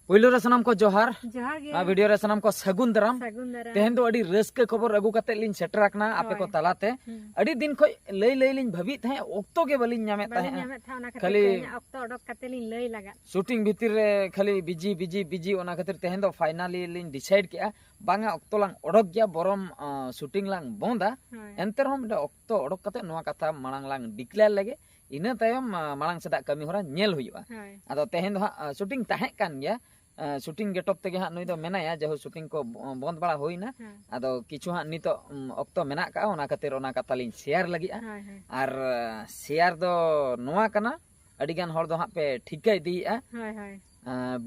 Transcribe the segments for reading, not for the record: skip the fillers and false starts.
पहिलो रे सनम को जोहार जोहार गे वीडियो रे सनम को सगुन दाराम तेहन दो अडी रस्क खबर अगु कते लिन सेटर आकना आपे को तालाते अडी दिन खय लई लई लिन भाबी थाहे ओक्तो के बलिन ᱧᱟᱢᱮ ताहे खाली ओक्तो अडक कते लिन लई लगा शूटिंग भीतर रे खाली बिजी ओना खातिर तेहन दो फाइनली लिन डिसाइड केआ बांगा ओक्तो लांग ओडक गया बरम शूटिंग लांग बोंदा एंते रहम ओक्तो ओडक कते नोआ कथा मांग लांग डिक्लेयर लगे इना तायम मांग सदा कमी होरा नेल हुयुआ आदो तेहन दो शूटिंग ताहे कान गया शूटिंग गेटअप तेगे हाँ नुई दो मेनाया जहो शूटिंग को बंद बड़ा होइना आदो किछु हाँ नितो ओक्तो मेना का ओना खातिर ओना कथा लिन शेयर लगिआ आर शेयर दो नोआ कना अडिगान हर दो हाँ पे ठिका इदिया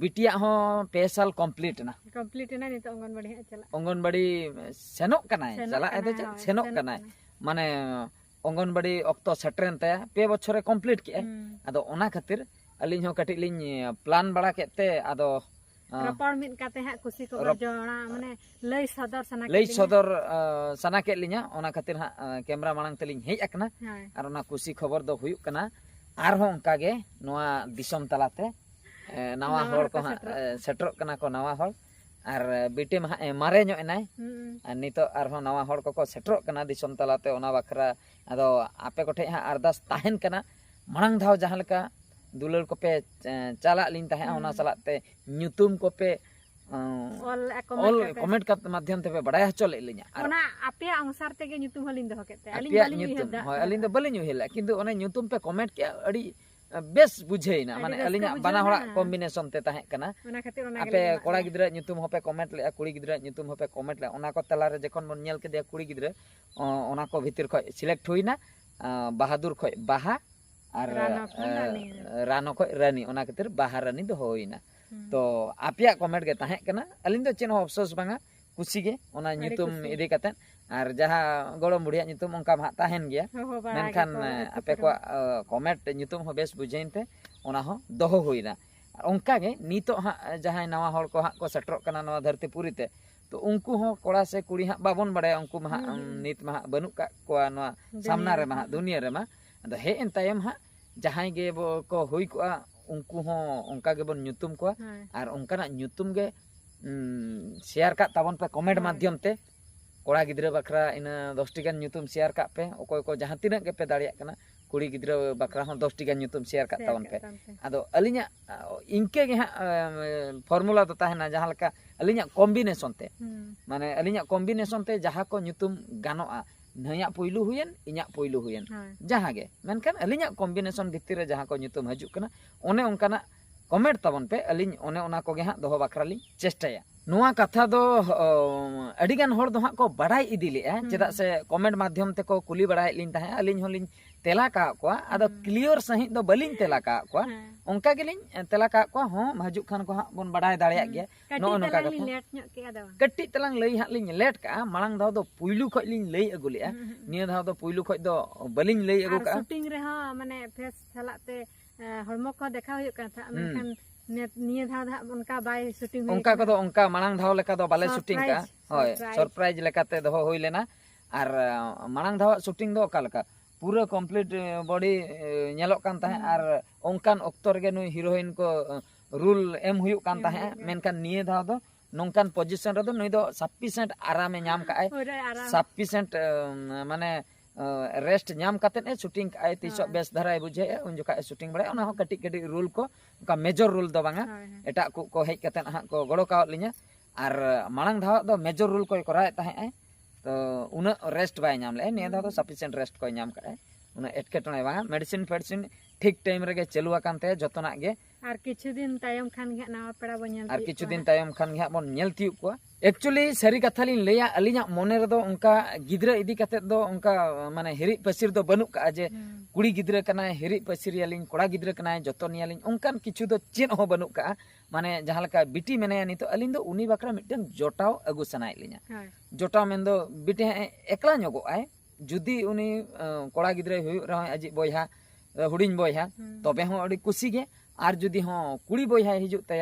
बिटिया हो 2 साल कंप्लीट ना नितो अंगनबाड़ी सेनोक कनाय चला एदो सेनोक कनाय माने अंगनबाड़ी ओक्तो सेटरेन तया 2 बछरे कंप्लीट के आदो ओना खातिर अलिन हो कटी लिन प्लान बड़ा केते आदो रपड़ मिन काते हा खुशी खबर जोना माने लई सदर सना के लिnya ओना खातिर हा कैमरा मांग तलिन हेज अकना आर ओना खुशी खबर दो हुयुक कना आर हो उनका गे नोआ दिसम तलाते नवा होड़ को हा सेटर कना को नवा होड़ आर बिटे मा मारे ᱧᱚᱜ एनाय नितो आर हो नवा होड़ को सेटर कना दिसम तलाते ओना बखरा आदो आपे कोठे हा अरदास ताहेन कना मांग धाव जहां लेका दुलर को पे चला लिन ताहे ओना सलाते न्यूतुम को पे ऑल कमेंट का माध्यम ते पे बड़ाय हचो ले लिnya ओना आपे अनुसार ते गे न्यूतुम हलिन दो केते अलिन दो बलिन हेला किंतु ओने न्यूतुम पे कमेंट के अड़ी बेस बुझेना माने अलिना बाना होड़ा कॉम्बिनेशन ते ताहे कना ओना खातिर ओना आपे कोड़ा गिदरा न्यूतुम होपे कमेंट ले कुड़ी गिदरा न्यूतुम होपे कमेंट ले ओना को तला रे जखन मन नेल के दे कुड़ी गिदरा ओना को भीतर खय सिलेक्ट होइना बहादुर खय बाहा और रानो को रानी ओना खातिर बाहा रानी दो होइना तो आपिया कमेंट के ताहे कना अलिन दो चेन अफसोस बांगा खुशी गे ओना न्यूतुम इदि कते और जहां गड़म बुढ़िया न्यूतुम उनका मा ताहेन गया मेनखान आपे को कमेंट न्यूतुम हो बेस बुझेनते ओना हो दोहो होइना उनका गे नितो हा जहां नवा होड़ को हा को सेटरो कना नवा धरती पुरीते तो उनको हो कोड़ा से कुड़ी हा बाबन बड़े उनको मा नित मा बनुक का को नवा सामना रे मा दुनिया रे मा अद हे एन तायम हा जहां गे को हुई को उनको हो उनका गे बन न्यूतुम को और उनका न्यूतुम गे शेयर का ताबन पे कमेंट माध्यम ते कोड़ा गिद्रा बखरा इन 10 टी गान न्यूतुम शेयर का पे ओकोय को जहां तिना के पे दाड़िया कना कुड़ी गिद्रा बखरा हो 10 टी गान न्यूतुम शेयर का ताबन पे आदो अलिnya इनके गे फॉर्मूला तो ताहेना जहां लका अलिnya कॉम्बिनेशन ते माने अलिnya कॉम्बिनेशन ते जहां को न्यूतुम गानोआ नया पहिलू हुयन इnya पहिलू हुयन जहां गे मेनखान अलिnya कॉम्बिनेशन भितर जहां को न्यूतुम हजू कना ओने उनकाना कमेंट ताबन पे अलिन ओने ओना को गे हा दोहो बखरा लिन चेष्टाया नोआ कथा दो अडिगान होड़ दो हा को बड़ाई इदी ले चेदा से कमेंट माध्यम ते को कुली बड़ाई लिन ताहे अलिन होलिन तेला का को आदो क्लियर सही दो बलिन तेला का को उनका गेलिन तेला का को हो हजू खान को हा बोन बड़ाई दाड़िया गया नो नका कथा कट्टी तलांग लई हा लिन लेट का मांग धाव दो पुइलू खय लिन लई अगु ले निया धाव दो पुइलू खय दो बलिन लई अगु का शूटिंग रे हा माने फेस सलाते हरमो को देखा हुय का था मेनखान निया धाव धा उनका बाय शूटिंग उनका को दो उनका मांग धाव लेका दो बाले शूटिंग का होय सरप्राइज लेकाते दो होई लेना और मांग धाव शूटिंग दो का लका पूरा कंप्लीट बॉडी नेलोक कान ताहे और ओंकान ऑक्टर गे नुई हीरोइन को रूल एम हुयुक कान ताहे मेनकान निये धाव दो नोंकान पोजीशन रे दो नुई दो सफिशिएंट आरामे न्याम काय सफिशिएंट माने रेस्ट न्याम काते ए शूटिंग काय तिसो बेस धराय बुझे उन जोका शूटिंग बड़े ओना हो कटी कटी रूल को का मेजर रूल दो बांगा एटा को हेज काते हा को गड़ो का लिnya और मांग धाव दो मेजर रूल को कराय ताहे तो उना रेस्ट बाय नाम ले निया दो सफिशिएंट रेस्ट को नाम का उना एटकेटणे बा मेडिसिन फेडिसिन ठीक टाइम रे चलुआ कानते जतना गे और किछु दिन तायम खान गे ना पड़ा बन और किछु दिन तायम खान गे बन नेल तियु को एक्चुअली सरी कथा लिन लेया अलिया मोने रे दो उनका गिद्रा इदी कते दो उनका माने हिरि पसिर दो बनु का जे कुड़ी गिद्रा कना हिरि पसिर यालिन कोड़ा गिद्रा कना जतो नियालिन उनकान किछु दो चेन हो बनु का माने जहां लका बिटी मेने नितो अलिन दो उनी बकरा मिटन जोटाव अगु सनाय लिnya जोटाव मेन दो बिटे एकला ᱧᱚᱜᱚ आय जुदी उनी कोड़ा गिद्रा हुय रहा अजी बोयहा हुडिन बोयहा तबे हो अडी खुशी गे और जुदी हो कुड़ी बोयहा हिजु तय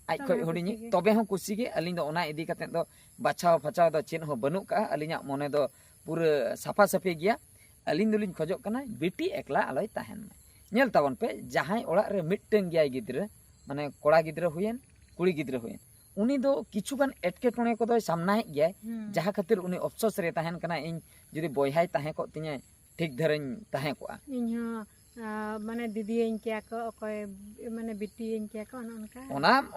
आज खय हुडिनी तबे हो खुशी गे अलिन दो ओना इदी कते दो बाछाव फचाव दो चेन हो बनु का अलिnya मोने दो पूरा साफा साफी गया अलिन दुलिन खोजो कना बेटी एकला आलोय ताहेन नेल ताबन पे जहां ओड़ा रे मिटटेन गया गिद्रा माने कोड़ा गिद्रा हुयन ᱠᱩᱲᱤ ᱜᱤᱫᱽᱨᱟᱹ ᱦᱩᱭᱮᱱ ᱩᱱᱤ ᱫᱚ ᱠᱤᱪᱷᱩᱜᱟन ᱮᱴᱠᱮᱴᱚᱬᱮ ᱠᱚᱫᱚᱭ ᱥᱟᱢᱱᱟᱭᱮᱫ ᱜᱮᱭᱟᱭ ᱡᱟᱦᱟᱸ ᱠᱷᱟᱹᱛᱤᱨ ᱩᱱᱤ ᱚᱯᱥᱚᱥ ᱨᱮ ᱛᱟᱦᱮᱱ ᱠᱟᱱᱟ ᱤᱧ ᱡᱩᱫᱤ ᱵᱚᱭᱦᱟᱭ ᱛᱟᱦᱮᱸ ᱠᱚᱜ ᱛᱤᱧᱟᱹ ᱴᱷᱤᱠ ᱫᱷᱟᱨᱟᱧ ᱛᱟᱦᱮᱸ ᱠᱚᱜᱼᱟ ᱤᱧᱦᱚᱸ ᱢᱟᱱᱮ ᱫᱤᱫᱤᱭᱟᱹᱧ ᱠᱮᱭᱟ ᱠᱚ ᱚᱠᱚᱭ ᱢᱟᱱᱮ ᱵᱤᱴᱤᱭᱟᱹᱧ ᱠᱮᱭᱟ ᱠᱚ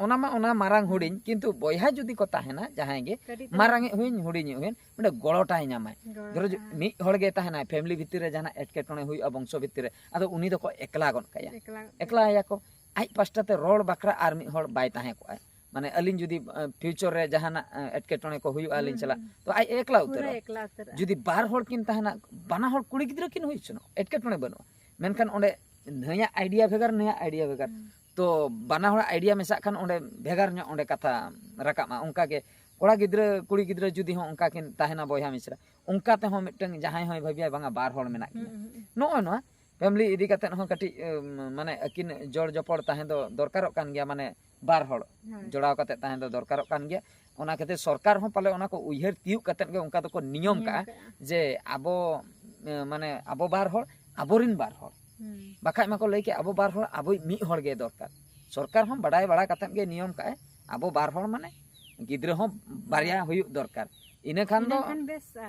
ᱚᱱᱟ ᱢᱟ ᱚᱱᱟ ᱢᱟᱨᱟᱝ ᱦᱩᱰᱤᱧ ᱠᱤᱱᱛᱩ ᱵᱚᱭᱦᱟ ᱡᱩᱫᱤ ᱠᱚ ᱛᱟᱦᱮᱱᱟ ᱡᱟᱦᱟᱸᱭ ᱜᱮ ᱢᱟᱨᱟᱝ ᱦᱩᱭᱮᱱ ᱦᱩᱰᱤᱧ ᱦᱩᱭᱮᱱ ᱢᱤᱫᱴᱮᱱ ᱜᱚᱲᱚᱴᱟᱭ ᱧᱟᱢᱟᱭ ᱫᱷᱚᱨᱚ ᱢᱤᱫ ᱦᱚᱲ ᱜᱮ ᱛᱟᱦᱮᱱᱟᱭ ᱯᱷᱮᱢᱤᱞᱤ ᱵᱷᱤᱛᱤᱨ ᱨᱮ ᱡᱟᱦᱟᱱᱟᱜ ᱮᱴᱠᱮᱴᱚᱬᱮ ᱦᱩᱭᱩᱜᱼᱟ ᱵᱚᱝᱥᱚ ᱵᱷᱤᱛᱤᱨ ᱨᱮ ᱟᱫᱚ ᱩᱱᱤ ᱫᱚᱠᱚ ᱮᱠᱞᱟ ᱜᱚᱫ ᱠᱟᱭᱟ ᱮᱠᱞᱟᱭᱟ ᱠᱚ ᱟᱡ ᱯᱟᱥᱴᱟ ᱛᱮ ᱨᱚᱲ ᱵᱟᱠᱷᱨᱟ ᱟᱨ ᱢᱤᱫ ᱦᱚᱲ ᱵᱟᱭ ᱛᱟᱦᱮᱸ ᱠᱚᱜᱼᱟ ᱢᱟᱱᱮ ᱟᱹᱞᱤᱧ ᱡᱩᱫᱤ ᱯᱷᱤউᱪᱟᱨ ᱨᱮ ᱡᱟᱦᱟᱱᱟᱜ ᱮᱴᱠᱮᱴᱚᱬᱮ ᱠᱚ ᱦᱩᱭᱩᱜᱼᱟ ᱟᱹᱞᱤᱧ ᱪᱟᱞᱟᱜ ᱛᱚ ᱟᱡ ᱮᱠᱞᱟ ᱩᱛᱟᱹᱨᱚᱜᱼᱟ ᱡᱩᱫᱤ ᱵᱟᱨ ᱦᱚᱲ ᱠᱤᱱ ᱛᱟᱦᱮᱱᱟ ᱵᱟᱱᱟ ᱦᱚᱲ ᱠᱩᱲᱤ ᱜᱤᱫᱽᱨᱟᱹ ᱠᱤᱱ ᱦᱩᱭ ᱦᱚᱪᱚᱱᱚᱜ ᱮᱴᱠᱮᱴᱚᱬᱮ ᱵᱟᱹᱱᱩᱜᱼᱟ ᱢᱮᱱᱠᱷᱟᱱ ᱚᱸᱰᱮ ᱱᱩᱭᱟᱜ ᱟᱭᱰᱤᱭᱟ ᱵᱷᱮᱜᱟᱨ ᱱᱩᱭᱟᱜ ᱟᱭᱰᱤᱭᱟ ᱵᱷᱮᱜᱟर तो बाना हड़ा आइडिया मेसा खान ओंडे भेगार ᱧᱚᱜ ओंडे कथा राकाबा उनका के कोड़ा गिद्रा कुड़ी गिद्रा जुदी हो उनका किन ताहेना बयहा मिश्रा उनका ते हो मिटन जहां होय भाबिया बांगा बार होड़ मेना नो नो फैमिली इदी कते हो कटी माने अकिन जोड़ जपड़ ताहे दो दरकारों कान गया माने बार होड़ जोड़ाव कते ताहे दो दरकारों कान गया ओना कते सरकार हो पाले ओना को उयहर तियु कते के उनका तो को नियम का जे आबो माने आबो बार होड़ आबोरिन बार होड़ बाखाय माको लई के आबो बार होड़ आबो मी होड़ गे दरकार सरकार हम बड़ाई बड़ा कते के नियम का आबो बार होड़ माने गिद्रा हो बारिया हुयु दरकार इने खान दो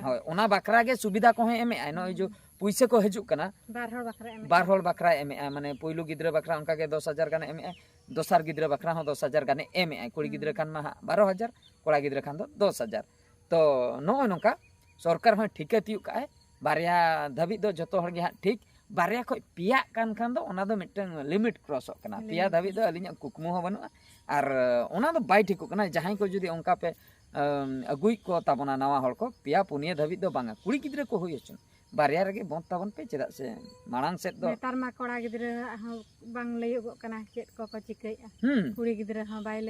होय ओना बकरा गे सुविधा को एमे आय नो जो पैसे को हजु कना बार होड़ बकरा एमे माने पोइलु गिद्रा बकरा उनका के 10,000 गाने एमे दोसार गिद्रा बकरा हो 10,000 गाने एमे कुड़ी गिद्रा खान मा 12,000 कोड़ा गिद्रा खान दो 10,000 तो नो नोका सरकार हो ठीके तियु का बारिया धाबी दो जतो हर गे हा ठीक बारिया खो पिया कान खान दो ओना दो मिटन लिमिट क्रॉस कना पिया धाबी दो अलिया कुकमु हो बनुआ आर ओना दो बाय ठीक कना जहां को जुदी उनका पे अगुई को ताबना नवा हल को पिया पुनिया धाबी दो बांगा कुड़ी गिद्रा को होय छन बारिया रगे बन ताबन पे चेदा से मांग सेट दो नेतार मा कोड़ा गिद्रा बांग लयगो कना चेत को चिकैया कुड़ी गिद्रा ह बाय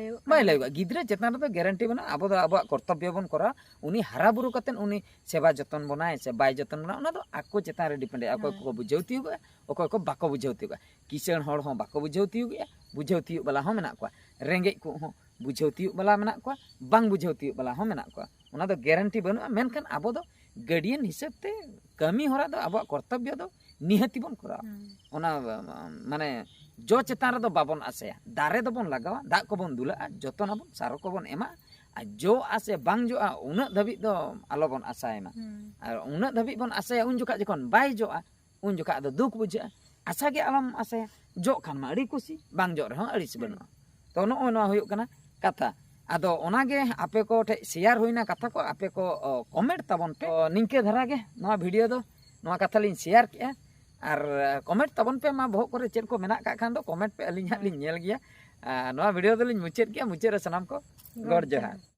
लयगो गिद्रा चेतन रे गारंटी बना अब दो अब कर्तव्य बन करा उनी हरा बुरु कतेन उनी सेवा जतन बनाय से बाय जतन बना ओना दो आको चेतान रे डिपेंड आको को बुझौती गो ओको को बाको बुझौती गो किसान हड़ हो बाको बुझौती गो बुझौती वाला हो मेना को रेंगे को हो बुझौती वाला मेना को बांग बुझौती वाला हो मेना को ओना दो गारंटी बनु मेनखान अब दो गार्डियन हिसाब ते कमी होरा दो अब कर्तव्य दो निहति बन करा ओना माने जो चेतान रे दो बाबन आसे दारे दो बन लगावा दा को बन दुला जतन बन सारो को बन एमा जो आसे बांग जो उना धबी दो आलो बन आसायमा और उना धबी बन आसाया उन जोका जखन बाय जोआ उन जोका दो दुख बुझा आशा के आलम आसाया जो खान मा अड़ी खुशी बांग जो रह अड़ी से बनो तो नो नो हुयु कना कथा आदो ओनागे आपे को ठे शेयर होइना कथा को आपे को कमेंट ताबन पे निंके धरा गे नवा वीडियो दो नवा कथा लिन शेयर किया और कमेंट ताबन पे मा बहुत करे चेन को मेना का खान दो कमेंट पे अलिन हा लिन नेल गया नवा वीडियो दो लिन मुचेत किया मुचेत रे सनाम को गॉड जोहार।